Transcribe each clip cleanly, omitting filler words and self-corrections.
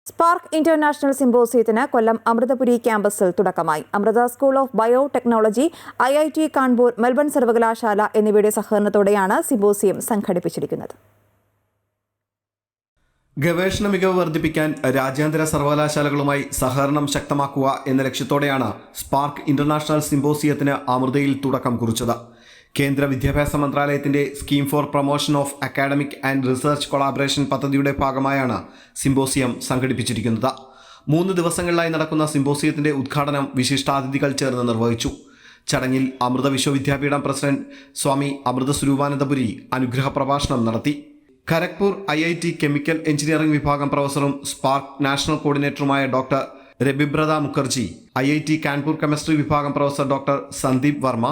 Spark international സിംബോസിയത്തിന് കൊല്ലം അമൃതപുരി ക്യാമ്പസിൽ തുടക്കമായി. Amrita school of biotechnology, IIT Kanpur, Melbourne സർവകലാശാല എന്നിവയുടെ സഹകരണത്തോടെയാണ് സിംബോസിയം സംഘടിപ്പിച്ചിരിക്കുന്നത്. ഗവേഷണ മികവ് വർദ്ധിപ്പിക്കാൻ രാജ്യാന്തര സർവകലാശാലകളുമായി സഹകരണം ശക്തമാക്കുക എന്ന ലക്ഷ്യത്തോടെയാണ് സ്പാർക്ക് ഇന്റർനാഷണൽ സിംബോസിയത്തിന് അമൃതയിൽ തുടക്കം കുറിച്ചത്. കേന്ദ്ര വിദ്യാഭ്യാസ മന്ത്രാലയത്തിന്റെ scheme for promotion of academic and research collaboration പദ്ധതിയുടെ ഭാഗമായാണ് സിംബോസിയം സംഘടിപ്പിച്ചിരിക്കുന്നത്. 3 ദിവസങ്ങളിലായി നടക്കുന്ന സിംബോസിയത്തിന്റെ ഉദ്ഘാടനം വിശിഷ്ടാതിഥികൾ ചേർന്ന് നിർവഹിച്ചു. ചടങ്ങിൽ അമൃത വിശ്വവിദ്യാപീഠം പ്രസിഡന്റ് സ്വാമി അമൃത സ്വരൂപാനന്ദപുരി അനുഗ്രഹ പ്രഭാഷണം നടത്തി. ഖരഗ്പൂർ IIT കെമിക്കൽ എഞ്ചിനീയറിംഗ് വിഭാഗം പ്രൊഫസറും സ്പാർക്ക് നാഷണൽ കോർഡിനേറ്ററുമായ doctor Rabibrata Mukherjee, IIT Kanpur chemistry വിഭാഗം professor doctor Sandeep Varma,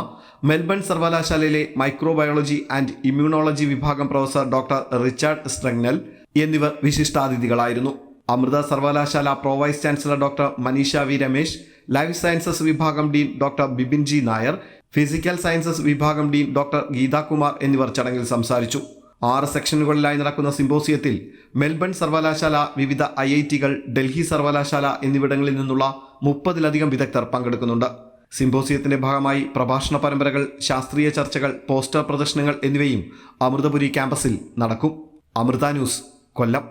Melbourne സർവകലാശാലയിലെ മൈക്രോബയോളജി ആൻഡ് ഇമ്മ്യൂണോളജി വിഭാഗം പ്രൊഫസർ ഡോക്ടർ റിച്ചാർഡ് സ്ട്രഗ്നൽ എന്നിവർ വിശിഷ്ടാതിഥികളായിരുന്നു. അമൃത സർവകലാശാല pro vice chancellor doctor Maneesha V Ramesh, life sciences വിഭാഗം dean doctor Bipin G Nair, physical sciences വിഭാഗം ഡീൻ ഡോക്ടർ ഗീതാകുമാർ എന്നിവർ ചടങ്ങിൽ സംസാരിച്ചു. 6 സെക്ഷനുകളിലായി നടക്കുന്ന സിംബോസിയത്തിൽ മെൽബൺ സർവകലാശാല, വിവിധ IIT-കൾ, ഡൽഹി സർവകലാശാല എന്നിവിടങ്ങളിൽ നിന്നുള്ള 30-ലധികം വിദഗ്ധർ പങ്കെടുക്കുന്നുണ്ട്. സിംബോസിയത്തിന്റെ ഭാഗമായി പ്രഭാഷണ പരമ്പരകൾ, ശാസ്ത്രീയ ചർച്ചകൾ, പോസ്റ്റർ പ്രദർശനങ്ങൾ എന്നിവയും അമൃതപുരി ക്യാമ്പസിൽ നടക്കും. അമൃത ന്യൂസ്, കൊല്ലം.